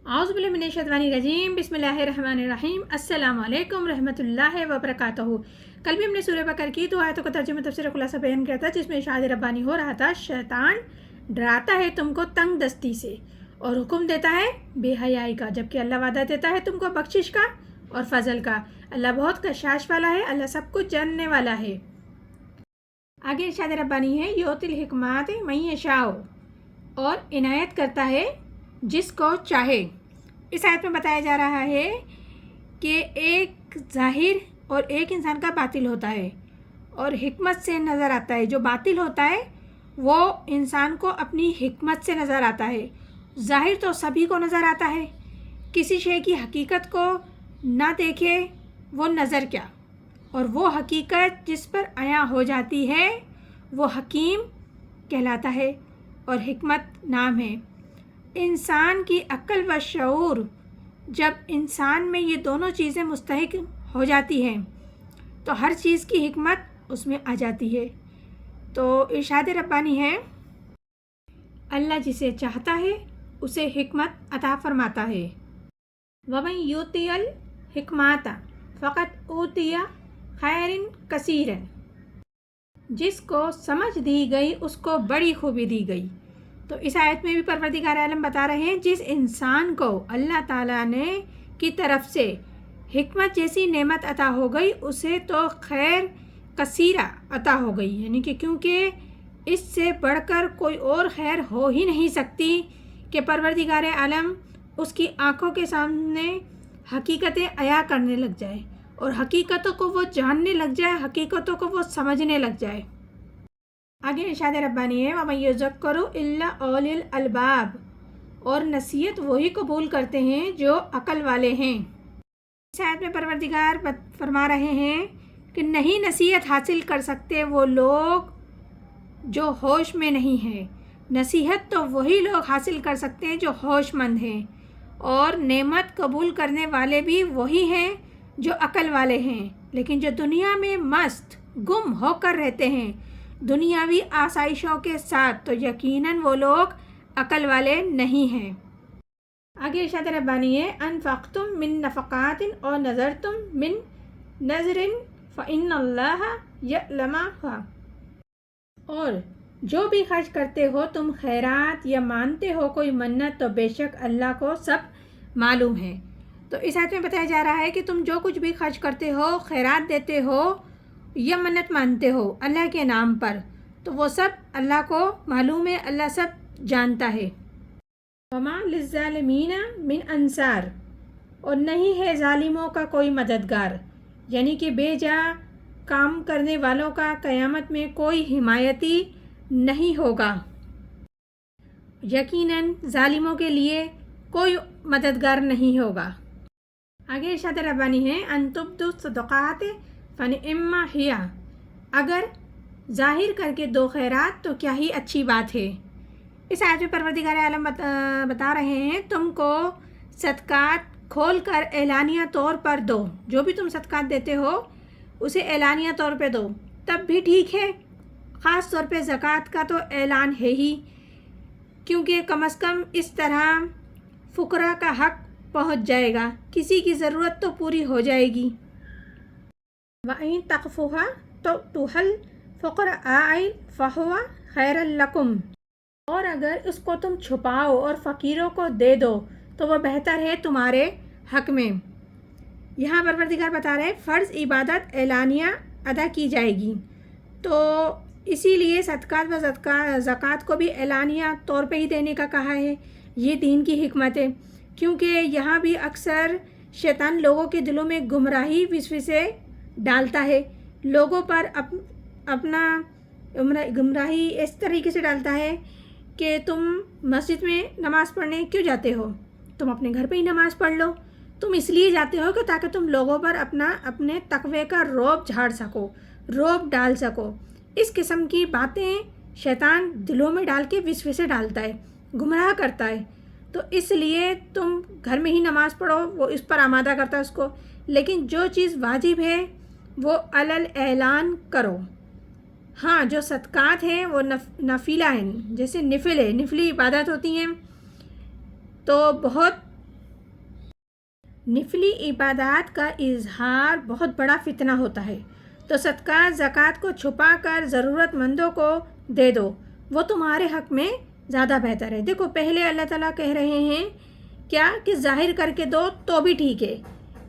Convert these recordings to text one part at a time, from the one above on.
اعوذ باللہ من الشیطان الرجیم بسم اللہ الرحمن الرحیم السلام علیکم رحمۃ اللہ وبرکاتہ۔ کل بھی ہم نے سورہ بقرہ کی دو آیتوں کا ترجمہ تفسیر خلاصہ بیان کیا تھا، جس میں ارشاد ربانی ہو رہا تھا شیطان ڈراتا ہے تم کو تنگ دستی سے اور حکم دیتا ہے بے حیائی کا، جبکہ اللہ وعدہ دیتا ہے تم کو بخشش کا اور فضل کا۔ اللہ بہت کشاش والا ہے، اللہ سب کچھ جاننے والا ہے۔ آگے ارشاد ربانی ہے یؤتی الحکمات من یشاء، اور عنایت کرتا ہے جس کو چاہے۔ اس آیت میں بتایا جا رہا ہے کہ ایک ظاہر اور ایک انسان کا باطل ہوتا ہے، اور حکمت سے نظر آتا ہے۔ جو باطل ہوتا ہے وہ انسان کو اپنی حکمت سے نظر آتا ہے۔ ظاہر تو سبھی کو نظر آتا ہے، کسی شے کی حقیقت کو نہ دیکھے وہ نظر کیا، اور وہ حقیقت جس پر عیاں ہو جاتی ہے وہ حکیم کہلاتا ہے اور حکمت نام ہے۔ انسان کی عقل و شعور جب انسان میں یہ دونوں چیزیں مستحق ہو جاتی ہیں تو ہر چیز کی حکمت اس میں آ جاتی ہے۔ تو ارشاد ربانی ہے اللہ جسے چاہتا ہے اسے حکمت عطا فرماتا ہے۔ وَمَن یُؤْتِ الْحِکْمَةَ فَقَدْ أُوتِیَ خَیْرًا کثیرًا، جس کو سمجھ دی گئی اس کو بڑی خوبی دی گئی۔ تو اس آیت میں بھی پروردگار عالم بتا رہے ہیں جس انسان کو اللہ تعالیٰ نے کی طرف سے حکمت جیسی نعمت عطا ہو گئی اسے تو خیر کثیرہ عطا ہو گئی، یعنی کہ کیونکہ اس سے بڑھ کر کوئی اور خیر ہو ہی نہیں سکتی کہ پروردگار عالم اس کی آنکھوں کے سامنے حقیقتیں عیاں کرنے لگ جائے اور حقیقتوں کو وہ جاننے لگ جائے، حقیقتوں کو وہ سمجھنے لگ جائے۔ آگے ارشاد ربانی ہے وَمَن یذکر الا اولو الالباب، اور نصیحت وہی قبول کرتے ہیں جو عقل والے ہیں۔ اس آیت میں پروردگار فرما رہے ہیں کہ نہیں نصیحت حاصل کر سکتے وہ لوگ جو ہوش میں نہیں ہیں، نصیحت تو وہی لوگ حاصل کر سکتے ہیں جو ہوش مند ہیں، اور نعمت قبول کرنے والے بھی وہی ہیں جو عقل والے ہیں۔ لیکن جو دنیا میں مست گم ہو کر رہتے ہیں دنیاوی آسائشوں کے ساتھ، تو یقیناً وہ لوگ عقل والے نہیں ہیں۔ آگے ارشاد ربانی ہے انفقتم من نفقات اور نذرتم من نذر فإن اللہ یعلمها، اور جو بھی خرچ کرتے ہو تم خیرات یا مانتے ہو کوئی منت تو بے شک اللہ کو سب معلوم ہے۔ تو اس آیت میں بتایا جا رہا ہے کہ تم جو کچھ بھی خرچ کرتے ہو، خیرات دیتے ہو یا منت مانتے ہو اللہ کے نام پر، تو وہ سب اللہ کو معلوم ہے، اللہ سب جانتا ہے۔ وَمَا لِلظَّالِمِينَ مِنْ أَنصَارٍ، اور نہیں ہے ظالموں کا کوئی مددگار، یعنی کہ بے جا کام کرنے والوں کا قیامت میں کوئی حمایتی نہیں ہوگا۔ یقیناً ظالموں کے لیے کوئی مددگار نہیں ہوگا۔ آگے ارشاد ربانی ہے ان تبدوا الصدقات فنعم ہی، اگر ظاہر کر کے دو خیرات تو کیا ہی اچھی بات ہے۔ اس آیت میں پروردگار عالم بتا رہے ہیں تم کو صدقات کھول کر اعلانیہ طور پر دو، جو بھی تم صدقات دیتے ہو اسے اعلانیہ طور پہ دو تب بھی ٹھیک ہے۔ خاص طور پہ زکوٰۃ کا تو اعلان ہے ہی، کیونکہ کم از کم اس طرح فقراء کا حق پہنچ جائے گا، کسی کی ضرورت تو پوری ہو جائے گی۔ وَإِن تَخْفُوهَا تُؤْتُوهَا الْفُقَرَاءَ فَهُوَ خَيْرٌ لَكُمْ، اور اگر اس کو تم چھپاؤ اور فقیروں کو دے دو تو وہ بہتر ہے تمہارے حق میں۔ یہاں پروردگار بتا رہے ہیں فرض عبادت اعلانیہ ادا کی جائے گی، تو اسی لیے صدقات و زکوٰۃ کو بھی اعلانیہ طور پہ ہی دینے کا کہا ہے۔ یہ دین کی حکمت ہے، کیونکہ یہاں بھی اکثر شیطان لوگوں کے دلوں میں گمراہی وسوسے ڈالتا ہے، لوگوں پر اپنا گمراہی اس طریقے سے ڈالتا ہے کہ تم مسجد میں نماز پڑھنے کیوں جاتے ہو، تم اپنے گھر پہ ہی نماز پڑھ لو، تم اس لیے جاتے ہو کہ تاکہ تم لوگوں پر اپنے تقوی کا رعب جھاڑ سکو، رعب ڈال سکو۔ اس قسم کی باتیں شیطان دلوں میں ڈال کے وسوسے ڈالتا ہے، گمراہ کرتا ہے، تو اس لیے تم گھر میں ہی نماز پڑھو، وہ اس پر آمادہ کرتا ہے اس کو۔ لیکن جو چیز واجب ہے وہ علل اعلان کرو۔ ہاں جو صدقات ہیں وہ نفیلہ ہیں، جیسے نفل ہے، نفلی عبادت ہوتی ہیں، تو بہت نفلی عبادات کا اظہار بہت بڑا فتنہ ہوتا ہے، تو صدقہ زکوٰۃ کو چھپا کر ضرورت مندوں کو دے دو، وہ تمہارے حق میں زیادہ بہتر ہے۔ دیکھو پہلے اللہ تعالیٰ کہہ رہے ہیں کیا کہ ظاہر کر کے دو تو بھی ٹھیک ہے،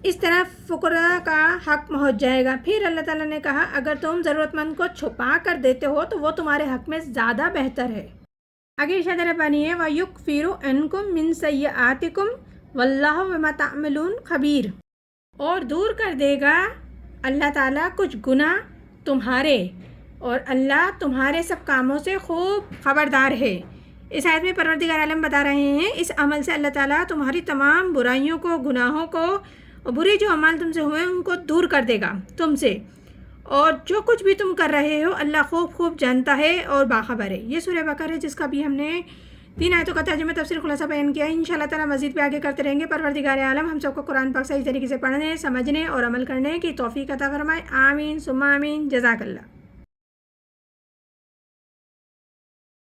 اس طرح فقراء کا حق پہنچ جائے گا۔ پھر اللہ تعالیٰ نے کہا اگر تم ضرورت مند کو چھپا کر دیتے ہو تو وہ تمہارے حق میں زیادہ بہتر ہے۔ آگے ارشاد ربانی ہے وَيُكْفِرُ عَنْكُم مِّن سَيِّئَاتِكُمْ وَاللَّهُ بِمَا تَعْمَلُونَ خبیر، اور دور کر دے گا اللہ تعالیٰ کچھ گناہ تمہارے، اور اللہ تمہارے سب کاموں سے خوب خبردار ہے۔ اس آیت میں پروردگار عالم بتا رہے ہیں اس عمل سے اللہ تعالیٰ تمہاری تمام برائیوں کو، گناہوں کو، اور برے جو اعمال تم سے ہوئے ان کو دور کر دے گا تم سے، اور جو کچھ بھی تم کر رہے ہو اللہ خوب جانتا ہے اور باخبر ہے۔ یہ سورہ بقرہ ہے جس کا بھی ہم نے 3 آیتوں کا ترجمہ تفسیر خلاصہ بیان کیا ہے۔ انشاءاللہ تعالیٰ مزید بھی آگے کرتے رہیں گے۔ پروردگار عالم ہم سب کو قرآن پاک صحیح طریقے سے پڑھنے، سمجھنے اور عمل کرنے کی توفیق عطا فرمائے۔ آمین ثم آمین۔ جزاک اللہ۔